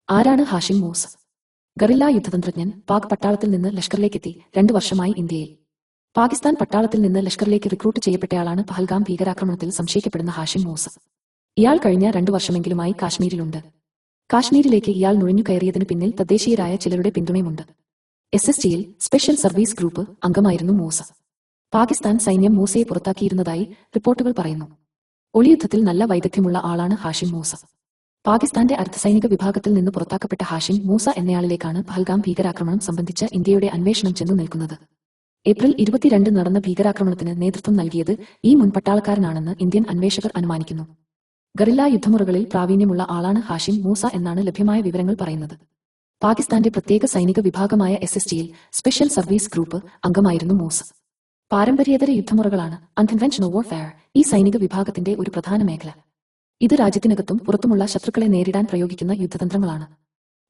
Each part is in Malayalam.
ആരാണ് ഹാഷിം മൂസ? ഗറില്ല യുദ്ധതന്ത്രജ്ഞൻ. പാക് പട്ടാളത്തിൽ നിന്ന് ലഷ്കറിലേക്കെത്തി 2 വർഷമായി ഇന്ത്യയിൽ. പാകിസ്ഥാൻ പട്ടാളത്തിൽ നിന്ന് ലഷ്കറിലേക്ക് റിക്രൂട്ട് ചെയ്യപ്പെട്ടയാളാണ് പഹൽഗാം ഭീകരാക്രമണത്തിൽ സംശയിക്കപ്പെടുന്ന ഹാഷിം മൂസ. ഇയാൾ കഴിഞ്ഞ 2 വർഷമെങ്കിലുമായി കാശ്മീരിലുണ്ട്. കാശ്മീരിലേക്ക് ഇയാൾ നുഴഞ്ഞുകയറിയതിന് പിന്നിൽ തദ്ദേശീയരായ ചിലരുടെ പിന്തുണയുമുണ്ട്. SSTയിൽ സ്പെഷ്യൽ സർവീസ് ഗ്രൂപ്പ് അംഗമായിരുന്നു മൂസ. പാകിസ്ഥാൻ സൈന്യം മൂസയെ പുറത്താക്കിയിരുന്നതായി റിപ്പോർട്ടുകൾ പറയുന്നു. ഒളിയുദ്ധത്തിൽ നല്ല വൈദഗ്ധ്യമുള്ള ആളാണ് ഹാഷിം മൂസ. പാകിസ്ഥാന്റെ അർദ്ധസൈനിക വിഭാഗത്തിൽ നിന്ന് പുറത്താക്കപ്പെട്ട ഹാഷിം മൂസ എന്നയാളിലേക്കാണ് പഹൽഗാം ഭീകരാക്രമണം സംബന്ധിച്ച് ഇന്ത്യയുടെ അന്വേഷണം ചെന്നു നിൽക്കുന്നത്. ഏപ്രിൽ 22 നടന്ന ഭീകരാക്രമണത്തിന് നേതൃത്വം നൽകിയത് ഈ മുൻ പട്ടാളക്കാരനാണെന്ന് ഇന്ത്യൻ അന്വേഷകർ അനുമാനിക്കുന്നു. ഗറില്ല യുദ്ധമുറകളിൽ പ്രാവീണ്യമുള്ള ആളാണ് ഹാഷിം മൂസ എന്നാണ് ലഭ്യമായ വിവരങ്ങൾ പറയുന്നത്. പാകിസ്ഥാന്റെ പ്രത്യേക സൈനിക വിഭാഗമായ SSTയിൽ സ്പെഷ്യൽ സർവീസ് ഗ്രൂപ്പ് അംഗമായിരുന്നു മൂസ. പാരമ്പര്യേതര യുദ്ധമുറകളാണ് അൺകൺവെൻഷണൽ വാർഫെയർ ഈ സൈനിക വിഭാഗത്തിന്റെ ഒരു പ്രധാന മേഖല. ഇത് രാജ്യത്തിനകത്തും പുറത്തുമുള്ള ശത്രുക്കളെ നേരിടാൻ പ്രയോഗിക്കുന്ന യുദ്ധതന്ത്രങ്ങളാണ്.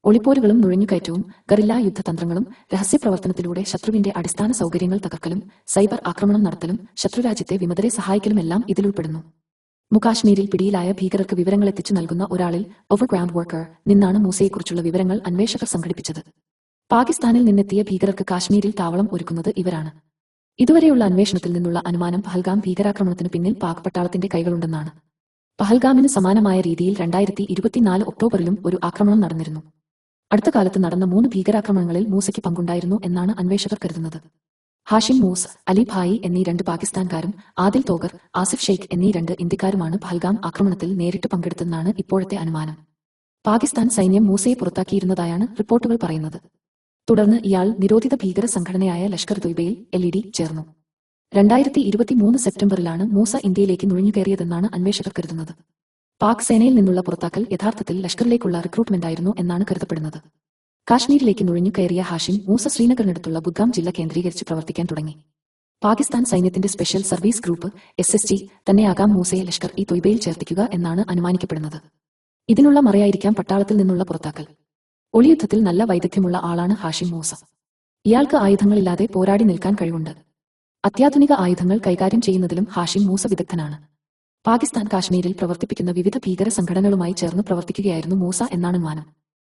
ഒളിപ്പോരുകളും നുഴഞ്ഞുകയറ്റവും, ഗറില്ല യുദ്ധതന്ത്രങ്ങളും, രഹസ്യപ്രവർത്തനത്തിലൂടെ ശത്രുവിന്റെ അടിസ്ഥാന സൗകര്യങ്ങൾ തകർക്കലും, സൈബർ ആക്രമണം നടത്തലും, ശത്രുരാജ്യത്തെ വിമതരെ സഹായിക്കലുമെല്ലാം ഇതിലുൾപ്പെടുന്നു. മുകാശ്മീരിൽ പിടിയിലായ ഭീകരർക്ക് വിവരങ്ങൾ എത്തിച്ചു നൽകുന്ന ഒരാളിൽ ഓവർഗ്രൗണ്ട് വർക്കർ നിന്നാണ് മൂസയെക്കുറിച്ചുള്ള വിവരങ്ങൾ അന്വേഷകർ സംഘടിപ്പിച്ചത്. പാകിസ്ഥാനിൽ നിന്നെത്തിയ ഭീകരർക്ക് കാശ്മീരിൽ താവളം ഒരുക്കുന്നത് ഇവരാണ്. ഇതുവരെയുള്ള അന്വേഷണത്തിൽ നിന്നുള്ള അനുമാനം പഹൽഗാം ഭീകരാക്രമണത്തിനു പിന്നിൽ പാക് പട്ടാളത്തിന്റെ കൈകളുണ്ടെന്നാണ്. പഹൽഗാമിന് സമാനമായ രീതിയിൽ 2024 ഒക്ടോബറിലും ഒരു ആക്രമണം നടന്നിരുന്നു. അടുത്ത കാലത്ത് നടന്ന 3 ഭീകരാക്രമണങ്ങളിൽ മൂസയ്ക്ക് പങ്കുണ്ടായിരുന്നു എന്നാണ് അന്വേഷകർ കരുതുന്നത്. ഹാഷിം മൂസ, അലി ഭായി എന്നീ 2 പാകിസ്ഥാൻകാരും ആദിൽ തോഗർ, ആസിഫ് ഷെയ്ഖ് എന്നീ 2 ഇന്ത്യക്കാരുമാണ് പഹൽഗാം ആക്രമണത്തിൽ നേരിട്ട് പങ്കെടുത്തെന്നാണ് ഇപ്പോഴത്തെ അനുമാനം. പാകിസ്ഥാൻ സൈന്യം മൂസയെ പുറത്താക്കിയിരുന്നതായാണ് റിപ്പോർട്ടുകൾ പറയുന്നത്. തുടർന്ന് ഇയാൾ നിരോധിത ഭീകര സംഘടനയായ ലഷ്കർ തൊയ്ബയിൽ LED ചേർന്നു. 2023 സെപ്റ്റംബറിലാണ് മൂസ ഇന്ത്യയിലേക്ക് നുഴഞ്ഞുകയറിയതെന്നാണ് അന്വേഷകർ കരുതുന്നത്. പാക് സേനയിൽ നിന്നുള്ള പുറത്താക്കൽ യഥാർത്ഥത്തിൽ ലഷ്കറിലേക്കുള്ള റിക്രൂട്ട്മെന്റായിരുന്നു എന്നാണ് കരുതപ്പെടുന്നത്. കാശ്മീരിലേക്ക് നുഴഞ്ഞുകയറിയ ഹാഷിം മൂസ ശ്രീനഗറിനടുത്തുള്ള ബുദ്ഗാം ജില്ല കേന്ദ്രീകരിച്ച് പ്രവർത്തിക്കാൻ തുടങ്ങി. പാകിസ്ഥാൻ സൈന്യത്തിന്റെ സ്പെഷ്യൽ സർവീസ് ഗ്രൂപ്പ് SST തന്നെയാകാം മൂസയെ ലഷ്കർ-ഇ-തൊയ്ബയിൽ ചേർത്തിക്കുക എന്നാണ് അനുമാനിക്കപ്പെടുന്നത്. ഇതിനുള്ള മറയായിരിക്കാം പട്ടാളത്തിൽ നിന്നുള്ള പുറത്താക്കൽ. ഒളിയുദ്ധത്തിൽ നല്ല വൈദഗ്ധ്യമുള്ള ആളാണ് ഹാഷിം മൂസ. ഇയാൾക്ക് ആയുധങ്ങളില്ലാതെ പോരാടി നിൽക്കാൻ കഴിവുണ്ട്. അത്യാധുനിക ആയുധങ്ങൾ കൈകാര്യം ചെയ്യുന്നതിലും ഹാഷിം മൂസ വിദഗ്ധനാണ്. പാകിസ്ഥാൻ കാശ്മീരിൽ പ്രവർത്തിപ്പിക്കുന്ന വിവിധ ഭീകര സംഘടനകളുമായി ചേർന്ന് പ്രവർത്തിക്കുകയായിരുന്നു മൂസ എന്നാണ് അനുമാനം.